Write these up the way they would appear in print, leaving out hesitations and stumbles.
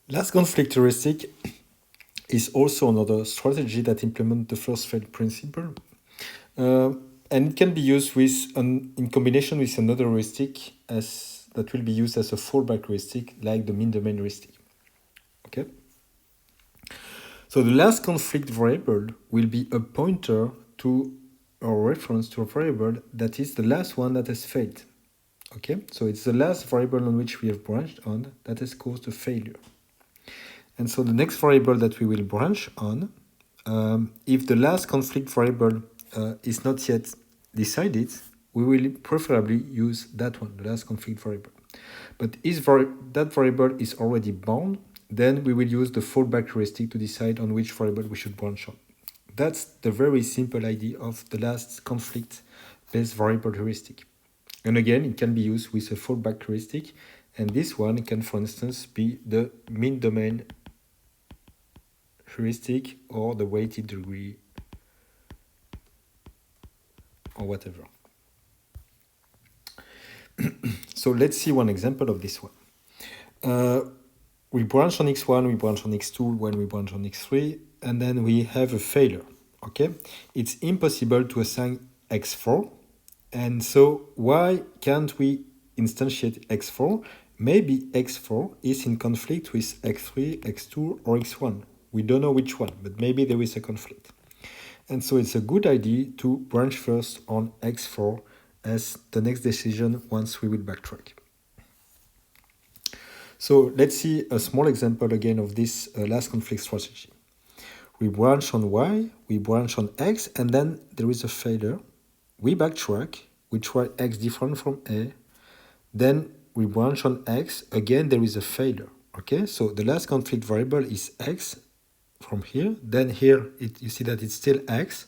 Last conflict heuristic is also another strategy that implements the first failed principle. And it can be used in combination with another heuristic that will be used as a fallback heuristic, like the mean domain heuristic. Okay. So the last conflict variable will be a pointer to a reference to a variable that is the last one that has failed. Okay, so it's the last variable on which we have branched on that has caused a failure. And so the next variable that we will branch on, if the last conflict variable is not yet decided, we will preferably use that one, the last conflict variable. But if that variable is already bound, then we will use the fallback heuristic to decide on which variable we should branch on. That's the very simple idea of the last conflict-based variable heuristic. And again, it can be used with a fallback heuristic, and this one can, for instance, be the mean domain heuristic or the weighted degree or whatever. So let's see one example of this one. We branch on x1, we branch on x2, when we branch on x3, and then we have a failure. Okay, it's impossible to assign x4, and so why can't we instantiate x4? Maybe x4 is in conflict with x3, x2, or x1. We don't know which one, but maybe there is a conflict. And so it's a good idea to branch first on x4 as the next decision once we will backtrack. So let's see a small example again of this last conflict strategy. We branch on y, we branch on x, and then there is a failure. We backtrack, we try x different from a, then we branch on x, again there is a failure. Okay, so the last conflict variable is x from here, then here you see that it's still x.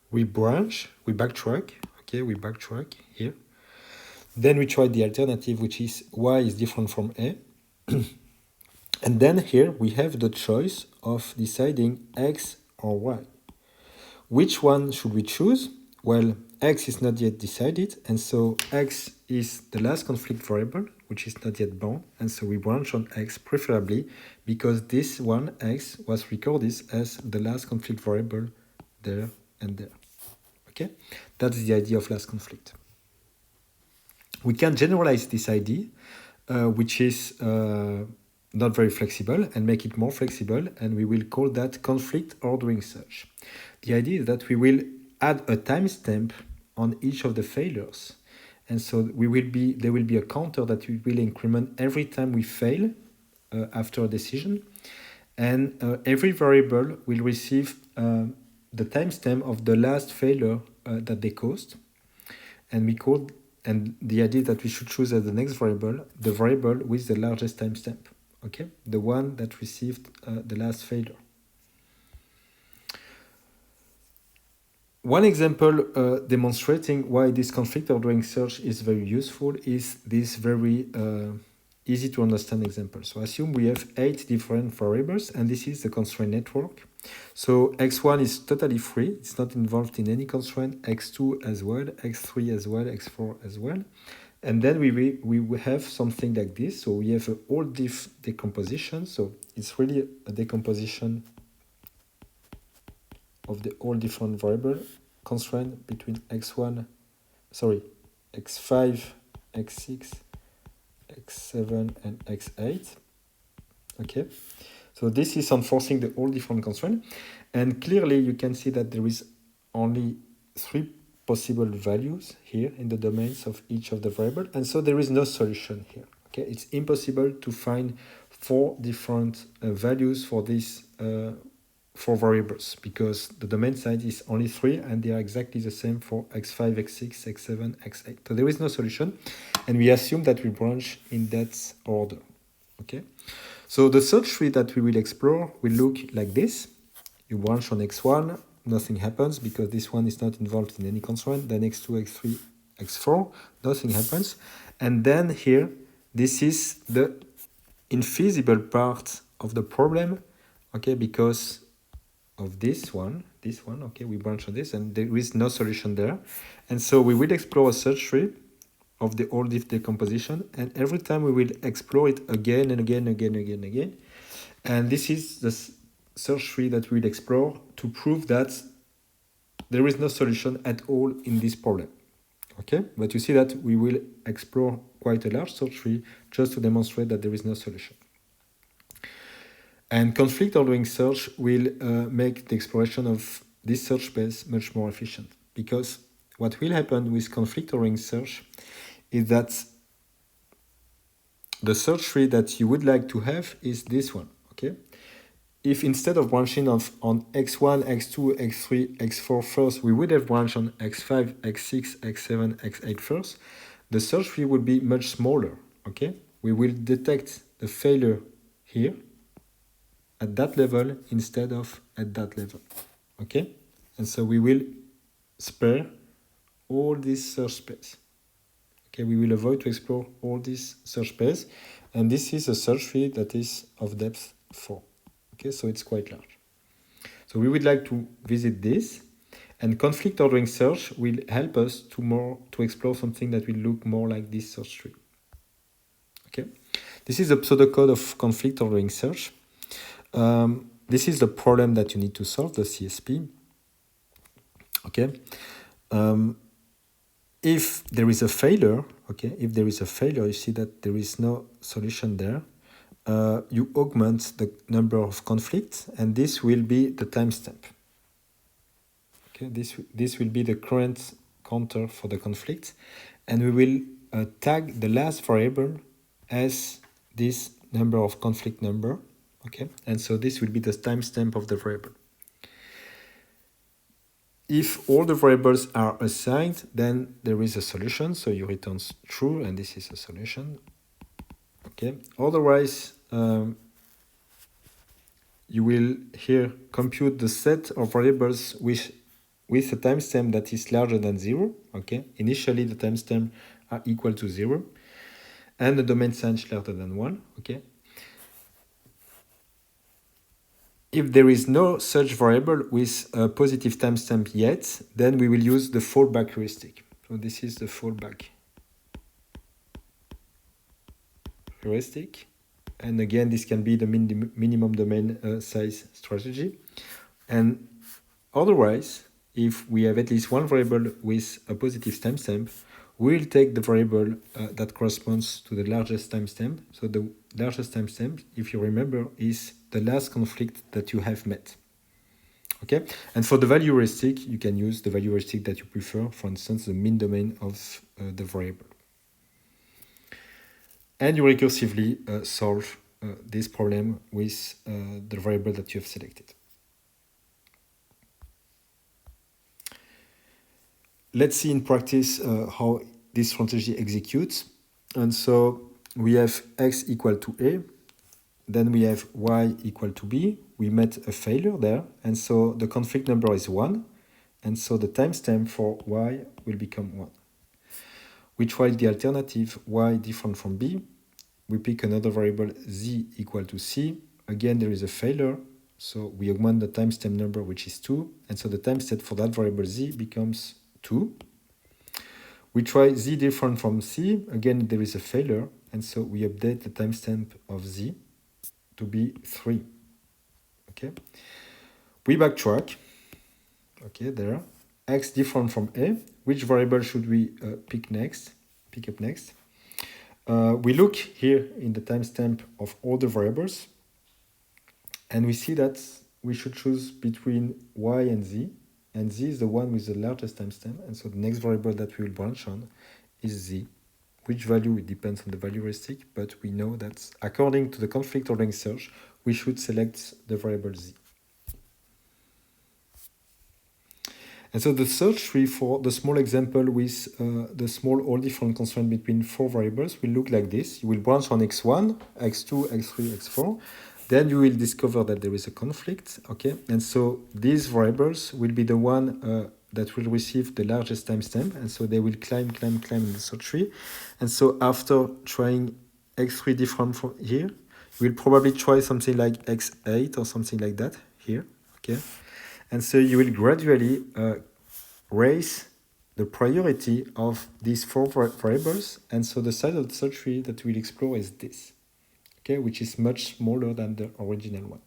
We branch, we backtrack, okay, we backtrack here. Then we try the alternative, which is y is different from a. And then here we have the choice of deciding x or y. Which one should we choose? Well, x is not yet decided, and so x is the last conflict variable, which is not yet bound, and so we branch on x preferably because this one, x, was recorded as the last conflict variable there and there. Okay, that's the idea of last conflict. We can generalize this idea, which is not very flexible, and make it more flexible, and we will call that conflict ordering search. The idea is that we will add a timestamp on each of the failures, and so there will be a counter that will increment every time we fail after a decision, and every variable will receive the timestamp of the last failure that they caused, and the idea that we should choose as the next variable the variable with the largest timestamp. Okay, the one that received the last failure. One example demonstrating why this conflict ordering search is very useful is this very easy to understand example. So assume we have 8 different variables, and this is the constraint network. So x1 is totally free, it's not involved in any constraint, x2 as well, x3 as well, x4 as well. And then we have something like this. So we have a whole diff decomposition. So it's really a decomposition of the all different variable constraint between x5, x6, x7, and x8. Okay, so this is enforcing the all different constraint, and clearly you can see that there is only 3 possible values here in the domains of each of the variable, and so there is no solution here. Okay, it's impossible to find 4 different values for these 4 variables because the domain size is only 3 and they are exactly the same for x5, x6, x7, x8. So there is no solution, and we assume that we branch in that order. Okay, so the search tree that we will explore will look like this. You branch on x1, nothing happens because this one is not involved in any constraint. Then x2, x3, x4, nothing happens. And then here, this is the infeasible part of the problem, okay, because of this one, okay, we branch on this, and there is no solution there. And so we will explore a search tree of the all diff decomposition, and every time we will explore it again and again, And this is the search tree that we'll explore to prove that there is no solution at all in this problem. Okay, but you see that we will explore quite a large search tree just to demonstrate that there is no solution. And conflict ordering search will make the exploration of this search space much more efficient, because what will happen with conflict ordering search is that the search tree that you would like to have is this one. Okay, if instead of branching on x1, x2, x3, x4 first, we would have branched on x5, x6, x7, x8 first, the search tree would be much smaller. Okay, we will detect the failure here at that level instead of at that level. Okay, and so we will spare all this search space. Okay, we will avoid to explore all this search space, and this is a search tree that is of depth 4. Okay, so it's quite large. So we would like to visit this, and conflict ordering search will help us to explore something that will look more like this search tree. Okay, this is a pseudocode of conflict ordering search. This is the problem that you need to solve, the CSP. Okay, if there is a failure, you see that there is no solution there. You augment the number of conflicts, and this will be the timestamp. Okay, this will be the current counter for the conflict, and we will tag the last variable as this number of conflict number. Okay, and so this will be the timestamp of the variable. If all the variables are assigned, then there is a solution, so you return true, and this is a solution. Okay, otherwise, you will here compute the set of variables with a timestamp that is larger than 0. Okay, initially the timestamp are equal to 0, and the domain size larger than 1. Okay. If there is no such variable with a positive timestamp yet, then we will use the fallback heuristic. So this is the fallback heuristic. And again, this can be the minimum domain size strategy. And otherwise, if we have at least one variable with a positive timestamp, we'll take the variable that corresponds to the largest timestamp. So the largest timestamp, if you remember, is the last conflict that you have met. Okay, and for the value heuristic, you can use the value heuristic that you prefer, for instance, the min domain of the variable. And you recursively solve this problem with the variable that you have selected. Let's see in practice how this strategy executes. And so we have x equal to a, then we have y equal to b. We met a failure there, and so the conflict number is 1, and so the timestamp for y will become 1. We try the alternative y different from b. We pick another variable z equal to c. Again, there is a failure, so we augment the timestamp number, which is 2, and so the timestamp for that variable z becomes 2. We try z different from c. Again, there is a failure, and so we update the timestamp of z to be 3. Okay. We backtrack. Okay, there. X different from a. Which variable should we pick up next? We look here in the timestamp of all the variables, and we see that we should choose between y and z is the one with the largest timestamp, and so the next variable that we will branch on is z. Which value, it depends on the value heuristic, but we know that according to the conflict ordering search, we should select the variable z. And so the search tree for the small example with the small all different constraint between 4 variables will look like this. You will branch on x1, x2, x3, x4. Then you will discover that there is a conflict. Okay, and so these variables will be the one that will receive the largest timestamp, and so they will climb in the search tree. And so after trying x3 different from here, we'll probably try something like x8 or something like that here. Okay, and so you will gradually raise the priority of these 4 variables, and so the size of the search tree that we'll explore is this. okay, which is much smaller than the original one.